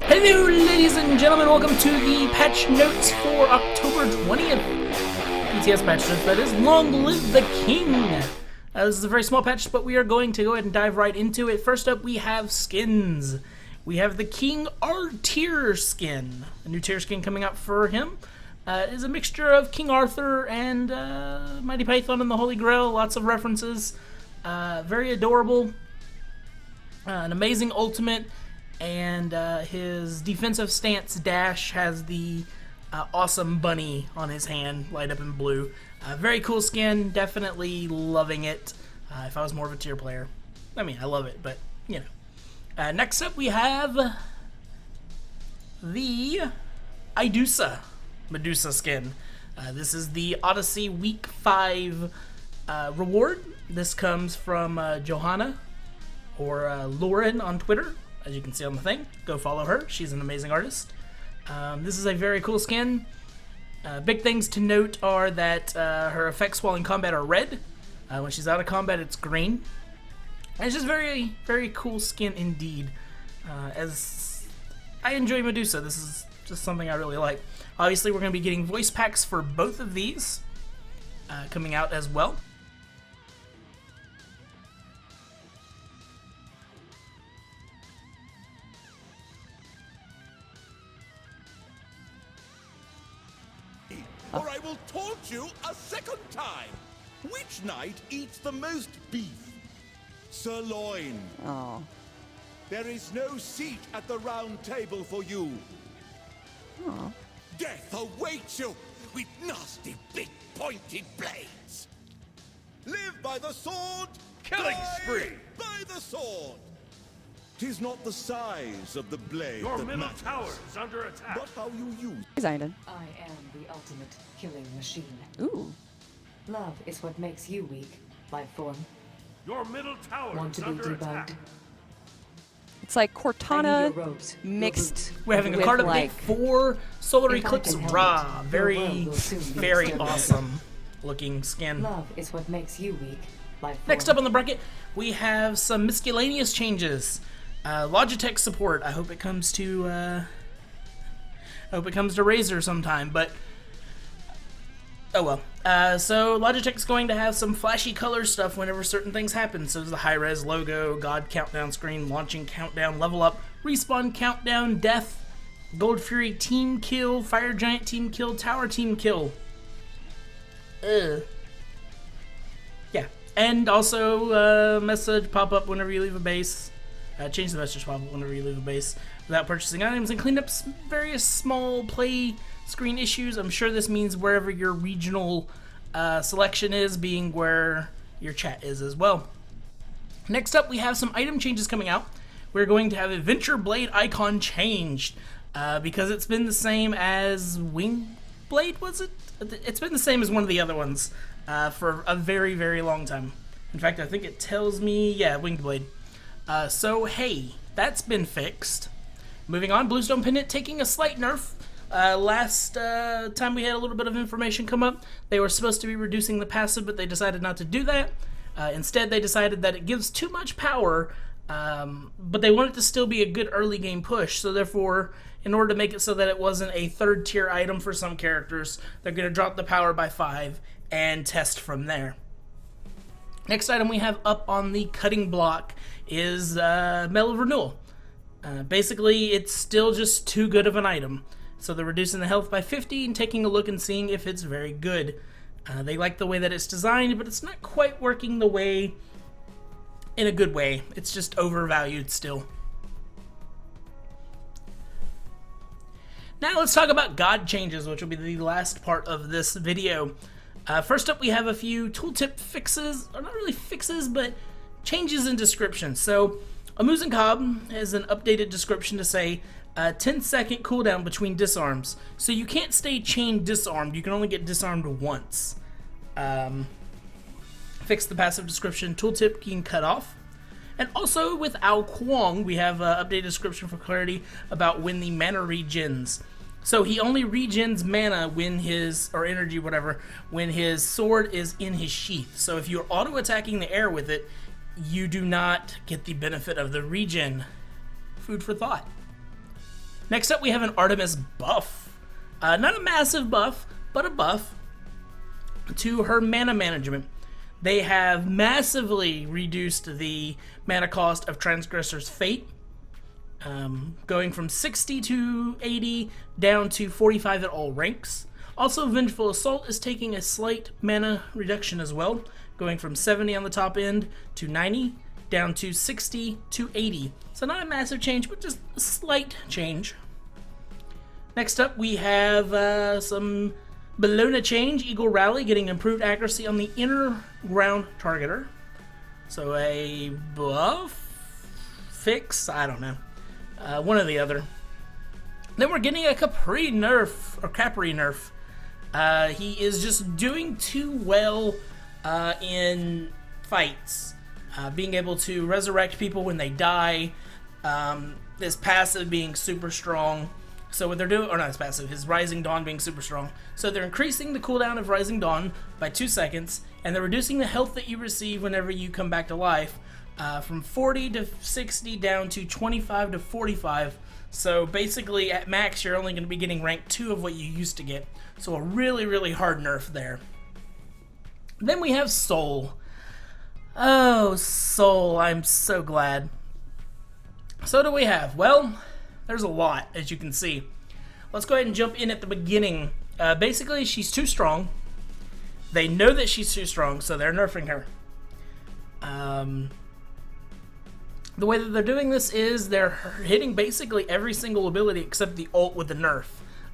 Hello, ladies and gentlemen, welcome to the patch notes for October 20th. PTS patch notes, that is. Long live the king! This is a very small patch, but we are going to go ahead and dive right into it. First up, we have skins. We have the King Artyr skin. A new Tyr skin coming out for him. It is a mixture of King Arthur and Mighty Python and the Holy Grail. Lots of references. Very adorable. An amazing ultimate. And his defensive stance dash has the awesome bunny on his hand, light up in blue. Very cool skin, definitely loving it. If I was more of a Tyr player. I mean, I love it, but, you know. Next up we have the Idusa Medusa skin. This is the Odyssey Week 5 reward. This comes from Johanna, or Lauren on Twitter. As you can see on the thing, go follow her. She's an amazing artist. This is a very cool skin. Big things to note are that her effects while in combat are red. When she's out of combat, it's green. And it's just very, very cool skin indeed. As I enjoy Medusa, this is just something I really like. Obviously, we're going to be getting voice packs for both of these coming out as well. Or I will taunt you a second time. Which knight eats the most beef? Sirloin. Oh. There is no seat at the round table for you. Oh. Death awaits you with nasty big pointed blades. Live by the sword, Killing die spree. by the sword. 'Tis not the size of the blade Your that middle matters, tower is under attack. but how you use. Excited. I am the ultimate killing machine. Ooh. Love is what makes you weak, life form. Your middle tower Want is to be under attack. debugged? It's like I need Cortana your robes, your mixed boots. We're having a with card update like for Solar If I Eclipse can help Ra. it, your Very, world will soon be very exterminated. awesome looking skin. Love is what makes you weak, life form. Next up on the bracket, we have some miscellaneous changes. Logitech support. I hope it comes to Razer sometime, but oh well. So Logitech's going to have some flashy color stuff whenever certain things happen. So there's the high-res logo, God countdown screen, launching countdown, level up, respawn countdown, death, Gold Fury team kill, Fire Giant team kill, Tower team kill. Yeah, and also message pop up whenever you leave a base. Change the message pop up whenever you leave a base without purchasing items, and clean up various small play screen issues. I'm sure this means wherever your regional selection is, being where your chat is as well. Next up, we have some item changes coming out. We're going to have Adventure Blade icon changed because it's been the same as Wing Blade, was it? It's been the same as one of the other ones for a very, very long time. In fact, I think it tells me, yeah, Winged Blade. So, hey, that's been fixed. Moving on, Bluestone Pendant taking a slight nerf. Last time we had a little bit of information come up, they were supposed to be reducing the passive, but they decided not to do that. Instead, they decided that it gives too much power, but they want it to still be a good early game push. So therefore, in order to make it so that it wasn't a third tier item for some characters, they're going to drop the power by 5 and test from there. Next item we have up on the cutting block is Medal of Renewal. Basically, it's still just too good of an item. So they're reducing the health by 50 and taking a look and seeing if it's very good. They like the way that it's designed, but it's not quite working the way, in a good way. It's just overvalued still. Now let's talk about God changes, which will be the last part of this video. First up, we have a few tooltip fixes, or not really fixes, but changes in description. So, Amusin Cobb has an updated description to say 10-second cooldown between disarms. So you can't stay chained disarmed, you can only get disarmed once. Fix the passive description, tooltip being cut off. And also with Ao Kuang, we have an updated description for clarity about when the mana regens. So he only regens mana when his, or energy, whatever, when his sword is in his sheath. So if you're auto-attacking the air with it, you do not get the benefit of the regen. Food for thought. Next up, we have an Artemis buff. Not a massive buff, but a buff to her mana management. They have massively reduced the mana cost of Transgressor's Fate, going from 60 to 80 down to 45 at all ranks. Also, Vengeful Assault is taking a slight mana reduction as well, going from 70 on the top end to 90, down to 60 to 80. So not a massive change, but just a slight change. Next up, we have some Bellona change. Eagle Rally getting improved accuracy on the inner ground targeter. So a buff? Fix? I don't know. One or the other. Then we're getting a Capri nerf, or Capri nerf. He is just doing too well in fights. Being able to resurrect people when they die. His passive being super strong. So what they're doing, or not his passive, his Rising Dawn being super strong. So they're increasing the cooldown of Rising Dawn by 2 seconds, and they're reducing the health that you receive whenever you come back to life from 40 to 60 down to 25 to 45. So basically at max you're only going to be getting rank 2 of what you used to get. So a really, really hard nerf there. Then we have Soul. Oh, Soul, I'm so glad. So do we have? Well, there's a lot, as you can see. Let's go ahead and jump in at the beginning. Basically, she's too strong. They know that she's too strong, so they're nerfing her. The way that they're doing this is they're hitting basically every single ability except the ult with the nerf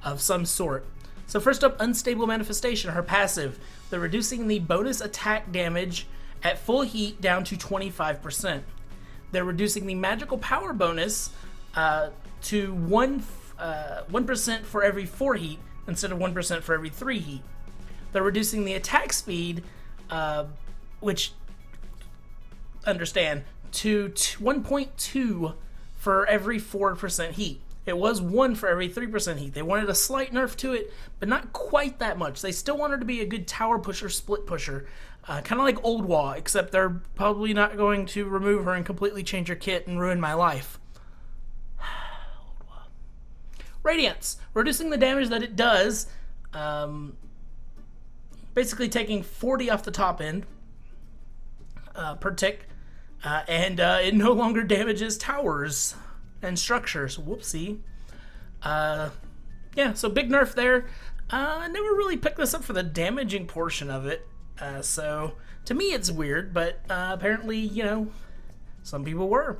of some sort. So first up, Unstable Manifestation, her passive. They're reducing the bonus attack damage at full heat down to 25%. They're reducing the magical power bonus to 1% for every 4 heat instead of 1% for every 3 heat. They're reducing the attack speed, which, understand, to 1.2 for every 4% heat. It was 1 for every 3% heat. They wanted a slight nerf to it, but not quite that much. They still wanted to be a good tower pusher, split pusher. Kind of like Old Wa, except they're probably not going to remove her and completely change her kit and ruin my life. Radiance, reducing the damage that it does, basically taking 40 off the top end per tick, and it no longer damages towers and structures. Whoopsie. Yeah, so big nerf there. I never really picked this up for the damaging portion of it, so to me it's weird, but apparently, you know, some people were.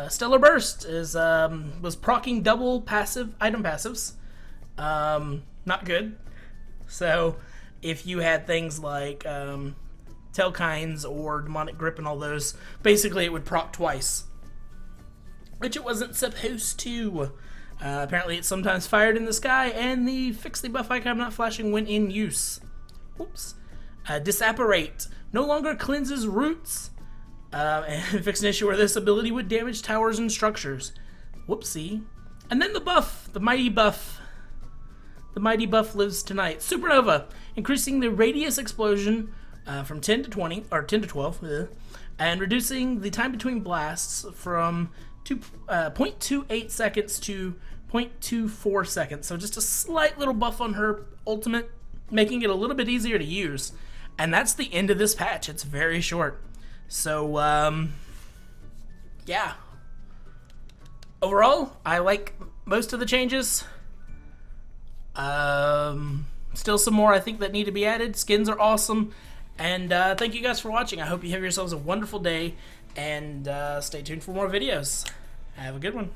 Stellar Burst is was proccing double passive item passives. Not good. So if you had things like Telkines or Demonic Grip and all those, basically it would proc twice, which it wasn't supposed to. Apparently it's sometimes fired in the sky, and the fix the buff icon not flashing when in use. Whoops. Disapparate no longer cleanses roots. And fix an issue where this ability would damage towers and structures. Whoopsie. And then the buff, the mighty buff. The mighty buff lives tonight. Supernova, increasing the radius explosion from 10 to 20, or 10 to 12, and reducing the time between blasts from 0.28 seconds to 0.24 seconds. So just a slight little buff on her ultimate, making it a little bit easier to use. And that's the end of this patch. It's very short. So, yeah. Overall, I like most of the changes. Still some more I think that need to be added. Skins are awesome. And thank you guys for watching. I hope you have yourselves a wonderful day. And stay tuned for more videos. Have a good one.